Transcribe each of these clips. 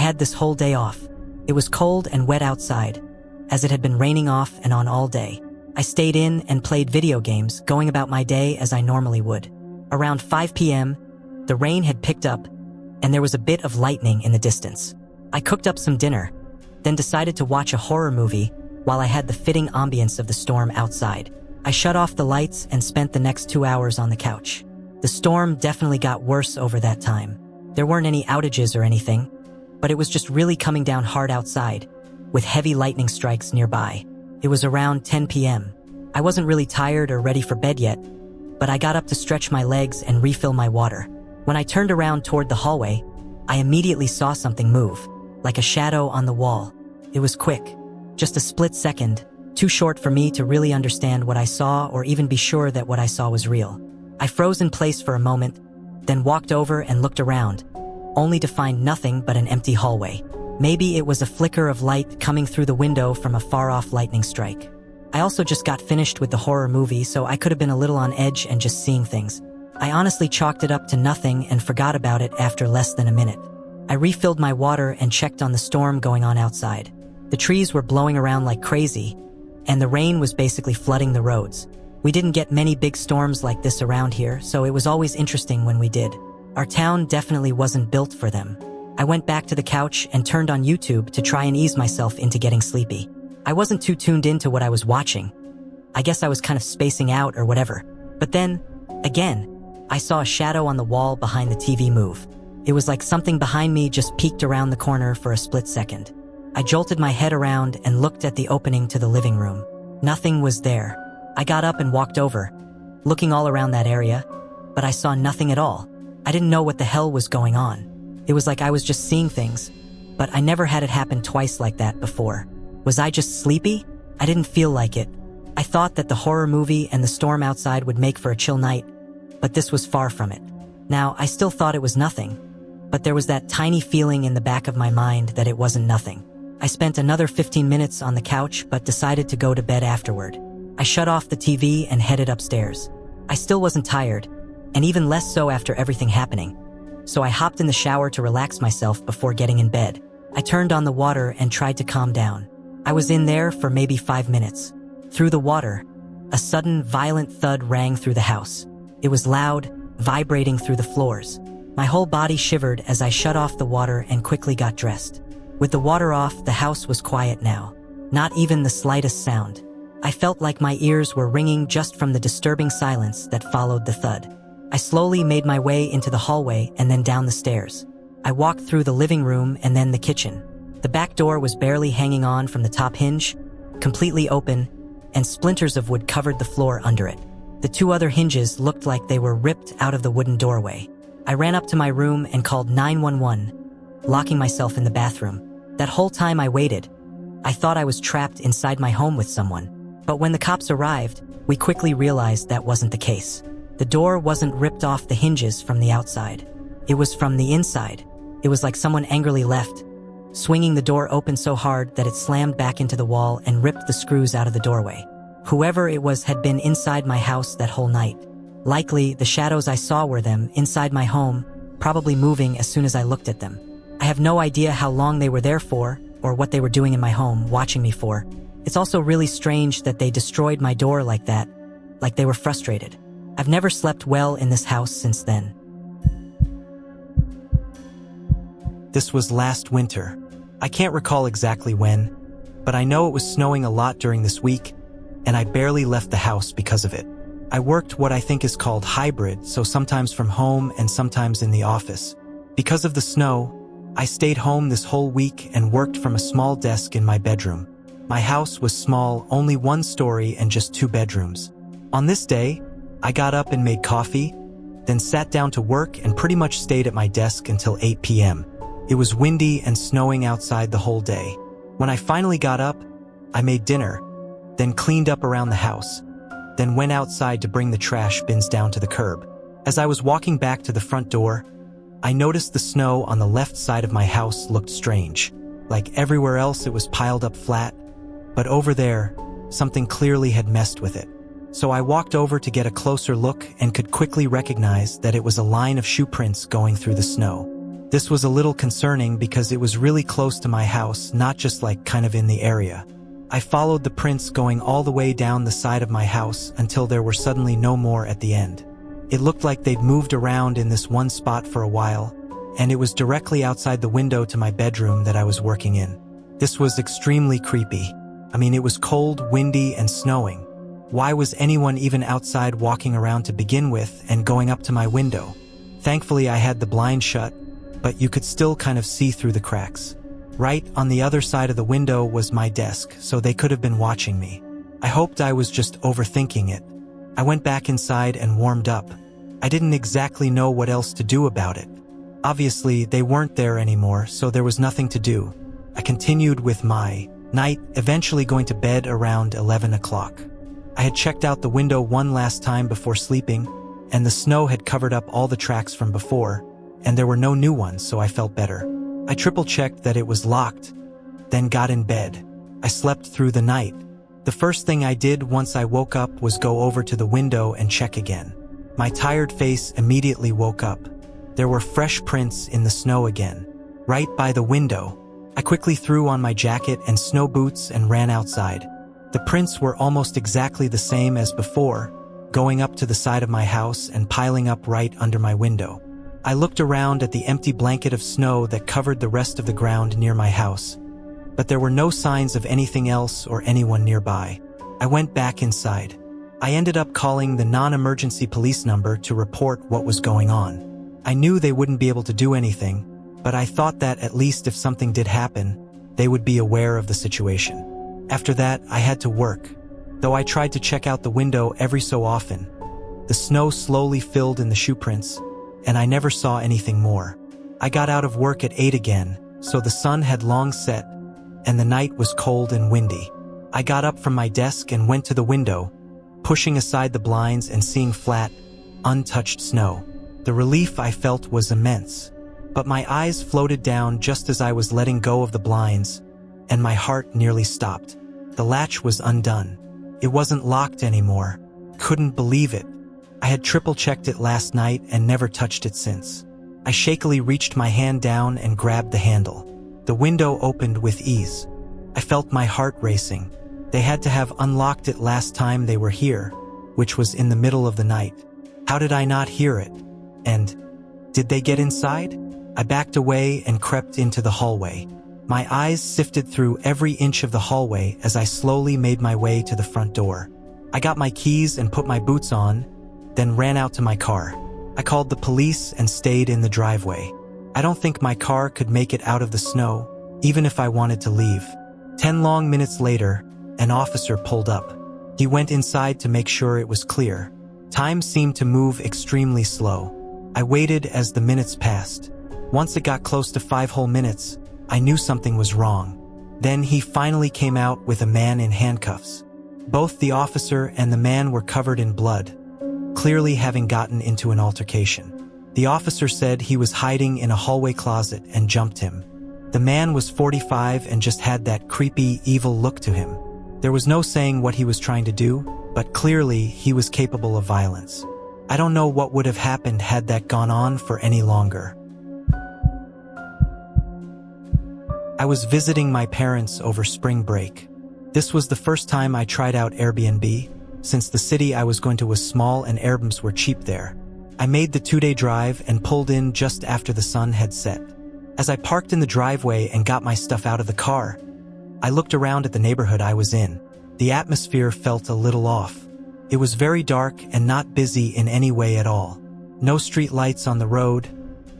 had this whole day off. It was cold and wet outside, as it had been raining off and on all day. I stayed in and played video games, going about my day as I normally would. Around 5 p.m., the rain had picked up, and there was a bit of lightning in the distance. I cooked up some dinner, then decided to watch a horror movie while I had the fitting ambience of the storm outside. I shut off the lights and spent the next 2 hours on the couch. The storm definitely got worse over that time. There weren't any outages or anything, but it was just really coming down hard outside, with heavy lightning strikes nearby. It was around 10 p.m. I wasn't really tired or ready for bed yet, but I got up to stretch my legs and refill my water. When I turned around toward the hallway, I immediately saw something move, like a shadow on the wall. It was quick, just a split second, too short for me to really understand what I saw or even be sure that what I saw was real. I froze in place for a moment, then walked over and looked around, only to find nothing but an empty hallway. Maybe it was a flicker of light coming through the window from a far-off lightning strike. I also just got finished with the horror movie, so I could have been a little on edge and just seeing things. I honestly chalked it up to nothing and forgot about it after less than a minute. I refilled my water and checked on the storm going on outside. The trees were blowing around like crazy, and the rain was basically flooding the roads. We didn't get many big storms like this around here, so it was always interesting when we did. Our town definitely wasn't built for them. I went back to the couch and turned on YouTube to try and ease myself into getting sleepy. I wasn't too tuned into what I was watching. I guess I was kind of spacing out or whatever. But then, again, I saw a shadow on the wall behind the TV move. It was like something behind me just peeked around the corner for a split second. I jolted my head around and looked at the opening to the living room. Nothing was there. I got up and walked over, looking all around that area, but I saw nothing at all. I didn't know what the hell was going on. It was like I was just seeing things, but I never had it happen twice like that before. Was I just sleepy? I didn't feel like it. I thought that the horror movie and the storm outside would make for a chill night, but this was far from it. Now, I still thought it was nothing, but there was that tiny feeling in the back of my mind that it wasn't nothing. I spent another 15 minutes on the couch, but decided to go to bed afterward. I shut off the TV and headed upstairs. I still wasn't tired, and even less so after everything happening. So I hopped in the shower to relax myself before getting in bed. I turned on the water and tried to calm down. I was in there for maybe 5 minutes. Through the water, a sudden violent thud rang through the house. It was loud, vibrating through the floors. My whole body shivered as I shut off the water and quickly got dressed. With the water off, the house was quiet now. Not even the slightest sound. I felt like my ears were ringing just from the disturbing silence that followed the thud. I slowly made my way into the hallway and then down the stairs. I walked through the living room and then the kitchen. The back door was barely hanging on from the top hinge, completely open, and splinters of wood covered the floor under it. The 2 other hinges looked like they were ripped out of the wooden doorway. I ran up to my room and called 911, locking myself in the bathroom. That whole time I waited. I thought I was trapped inside my home with someone. But when the cops arrived, we quickly realized that wasn't the case. The door wasn't ripped off the hinges from the outside. It was from the inside. It was like someone angrily left, swinging the door open so hard that it slammed back into the wall and ripped the screws out of the doorway. Whoever it was had been inside my house that whole night. Likely, the shadows I saw were them inside my home, probably moving as soon as I looked at them. I have no idea how long they were there for, or what they were doing in my home, watching me for. It's also really strange that they destroyed my door like that, like they were frustrated. I've never slept well in this house since then. This was last winter. I can't recall exactly when, but I know it was snowing a lot during this week, and I barely left the house because of it. I worked what I think is called hybrid, so sometimes from home and sometimes in the office. Because of the snow, I stayed home this whole week and worked from a small desk in my bedroom. My house was small, only 1 story and just 2 bedrooms. On this day, I got up and made coffee, then sat down to work and pretty much stayed at my desk until 8 p.m. It was windy and snowing outside the whole day. When I finally got up, I made dinner, then cleaned up around the house, then went outside to bring the trash bins down to the curb. As I was walking back to the front door, I noticed the snow on the left side of my house looked strange. Like everywhere else, it was piled up flat, but over there, something clearly had messed with it. So I walked over to get a closer look and could quickly recognize that it was a line of shoe prints going through the snow. This was a little concerning because it was really close to my house, not just like kind of in the area. I followed the prints going all the way down the side of my house until there were suddenly no more at the end. It looked like they'd moved around in this one spot for a while, and it was directly outside the window to my bedroom that I was working in. This was extremely creepy. I mean, it was cold, windy, and snowing. Why was anyone even outside walking around to begin with and going up to my window? Thankfully, I had the blind shut, but you could still kind of see through the cracks. Right on the other side of the window was my desk, so they could have been watching me. I hoped I was just overthinking it. I went back inside and warmed up. I didn't exactly know what else to do about it. Obviously, they weren't there anymore, so there was nothing to do. I continued with my night, eventually going to bed around 11 o'clock. I had checked out the window one last time before sleeping, and the snow had covered up all the tracks from before, and there were no new ones, so I felt better. I triple-checked that it was locked, then got in bed. I slept through the night. The first thing I did once I woke up was go over to the window and check again. My tired face immediately woke up. There were fresh prints in the snow again, right by the window. I quickly threw on my jacket and snow boots and ran outside. The prints were almost exactly the same as before, going up to the side of my house and piling up right under my window. I looked around at the empty blanket of snow that covered the rest of the ground near my house, but there were no signs of anything else or anyone nearby. I went back inside. I ended up calling the non-emergency police number to report what was going on. I knew they wouldn't be able to do anything, but I thought that at least if something did happen, they would be aware of the situation. After that, I had to work. Though I tried to check out the window every so often, the snow slowly filled in the shoe prints, and I never saw anything more. I got out of work at 8 again, so the sun had long set, and the night was cold and windy. I got up from my desk and went to the window, pushing aside the blinds and seeing flat, untouched snow. The relief I felt was immense, but my eyes floated down just as I was letting go of the blinds, and my heart nearly stopped. The latch was undone. It wasn't locked anymore. Couldn't believe it. I had triple-checked it last night and never touched it since. I shakily reached my hand down and grabbed the handle. The window opened with ease. I felt my heart racing. They had to have unlocked it last time they were here, which was in the middle of the night. How did I not hear it? And did they get inside? I backed away and crept into the hallway. My eyes sifted through every inch of the hallway as I slowly made my way to the front door. I got my keys and put my boots on, then ran out to my car. I called the police and stayed in the driveway. I don't think my car could make it out of the snow, even if I wanted to leave. 10 long minutes later, an officer pulled up. He went inside to make sure it was clear. Time seemed to move extremely slow. I waited as the minutes passed. Once it got close to 5 whole minutes, I knew something was wrong. Then he finally came out with a man in handcuffs. Both the officer and the man were covered in blood, clearly having gotten into an altercation. The officer said he was hiding in a hallway closet and jumped him. The man was 45 and just had that creepy, evil look to him. There was no saying what he was trying to do, but clearly he was capable of violence. I don't know what would have happened had that gone on for any longer. I was visiting my parents over spring break. This was the first time I tried out Airbnb, since the city I was going to was small and Airbnbs were cheap there. I made the 2-day drive and pulled in just after the sun had set. As I parked in the driveway and got my stuff out of the car, I looked around at the neighborhood I was in. The atmosphere felt a little off. It was very dark and not busy in any way at all. No street lights on the road,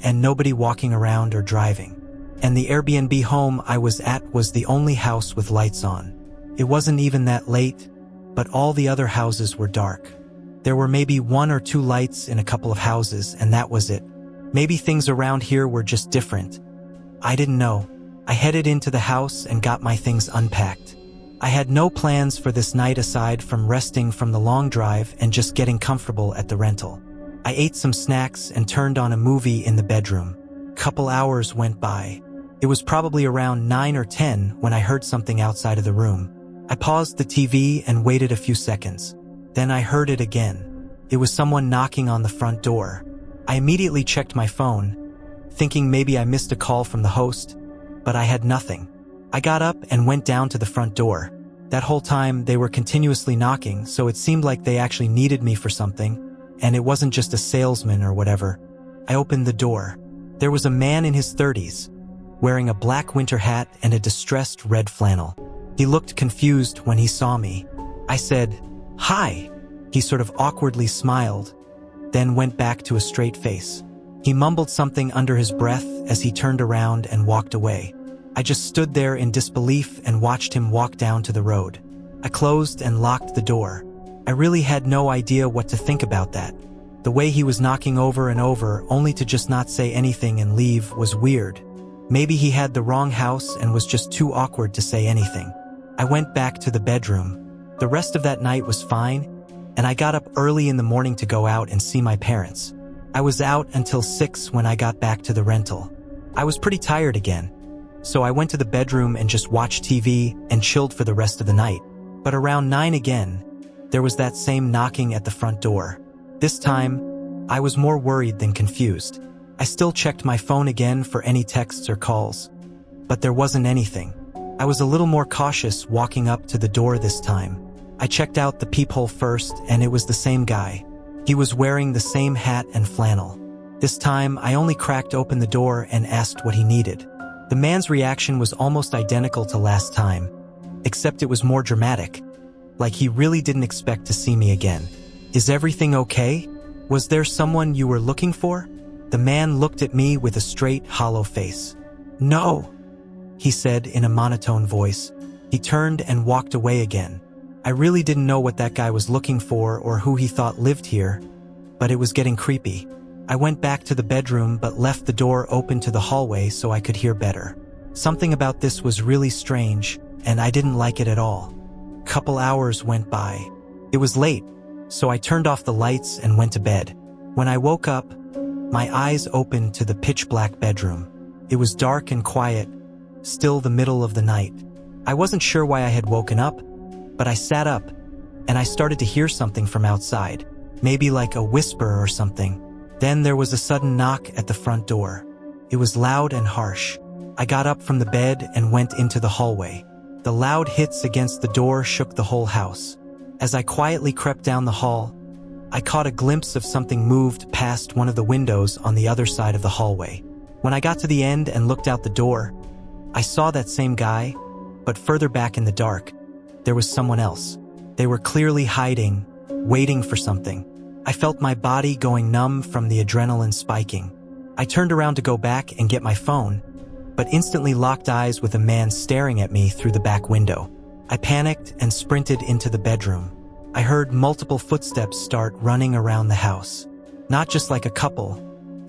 and nobody walking around or driving. And the Airbnb home I was at was the only house with lights on. It wasn't even that late, but all the other houses were dark. There were maybe 1 or 2 lights in a couple of houses, and that was it. Maybe things around here were just different. I didn't know. I headed into the house and got my things unpacked. I had no plans for this night aside from resting from the long drive and just getting comfortable at the rental. I ate some snacks and turned on a movie in the bedroom. Couple hours went by. It was probably around 9 or 10 when I heard something outside of the room. I paused the TV and waited a few seconds. Then I heard it again. It was someone knocking on the front door. I immediately checked my phone, thinking maybe I missed a call from the host, but I had nothing. I got up and went down to the front door. That whole time, they were continuously knocking, so it seemed like they actually needed me for something, and it wasn't just a salesman or whatever. I opened the door. There was a man in his 30s, wearing a black winter hat and a distressed red flannel. He looked confused when he saw me. I said, "Hi." He sort of awkwardly smiled, then went back to a straight face. He mumbled something under his breath as he turned around and walked away. I just stood there in disbelief and watched him walk down to the road. I closed and locked the door. I really had no idea what to think about that. The way he was knocking over and over, only to just not say anything and leave, was weird. Maybe he had the wrong house and was just too awkward to say anything. I went back to the bedroom. The rest of that night was fine, and I got up early in the morning to go out and see my parents. I was out until 6 when I got back to the rental. I was pretty tired again, so I went to the bedroom and just watched TV and chilled for the rest of the night. But around 9 again, there was that same knocking at the front door. This time, I was more worried than confused. I still checked my phone again for any texts or calls, but there wasn't anything. I was a little more cautious walking up to the door this time. I checked out the peephole first, and it was the same guy. He was wearing the same hat and flannel. This time, I only cracked open the door and asked what he needed. The man's reaction was almost identical to last time, except it was more dramatic, like he really didn't expect to see me again. "Is everything okay? Was there someone you were looking for?" The man looked at me with a straight, hollow face. "No," he said in a monotone voice. He turned and walked away again. I really didn't know what that guy was looking for or who he thought lived here, but it was getting creepy. I went back to the bedroom but left the door open to the hallway so I could hear better. Something about this was really strange, and I didn't like it at all. Couple hours went by. It was late, so I turned off the lights and went to bed. When I woke up, my eyes opened to the pitch-black bedroom. It was dark and quiet, still the middle of the night. I wasn't sure why I had woken up, but I sat up, and I started to hear something from outside, maybe like a whisper or something. Then there was a sudden knock at the front door. It was loud and harsh. I got up from the bed and went into the hallway. The loud hits against the door shook the whole house. As I quietly crept down the hall, I caught a glimpse of something moved past one of the windows on the other side of the hallway. When I got to the end and looked out the door, I saw that same guy, but further back in the dark, there was someone else. They were clearly hiding, waiting for something. I felt my body going numb from the adrenaline spiking. I turned around to go back and get my phone, but instantly locked eyes with a man staring at me through the back window. I panicked and sprinted into the bedroom. I heard multiple footsteps start running around the house. Not just like a couple.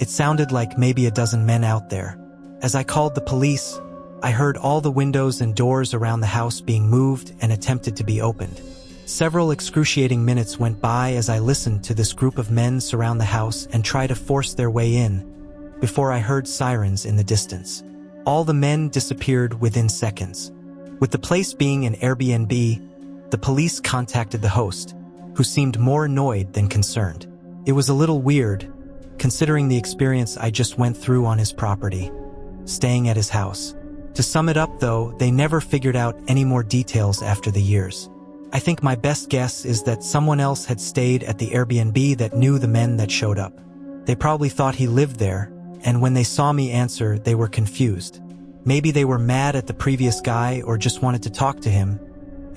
It sounded like maybe a dozen men out there. As I called the police, I heard all the windows and doors around the house being moved and attempted to be opened. Several excruciating minutes went by as I listened to this group of men surround the house and try to force their way in, before I heard sirens in the distance. All the men disappeared within seconds. With the place being an Airbnb, the police contacted the host, who seemed more annoyed than concerned. It was a little weird, considering the experience I just went through on his property, staying at his house. To sum it up, though, they never figured out any more details after the years. I think my best guess is that someone else had stayed at the Airbnb that knew the men that showed up. They probably thought he lived there, and when they saw me answer, they were confused. Maybe they were mad at the previous guy or just wanted to talk to him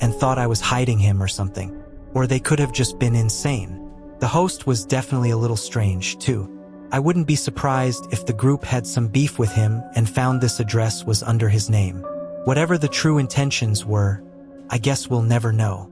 and thought I was hiding him or something. Or they could have just been insane. The host was definitely a little strange, too. I wouldn't be surprised if the group had some beef with him and found this address was under his name. Whatever the true intentions were, I guess we'll never know.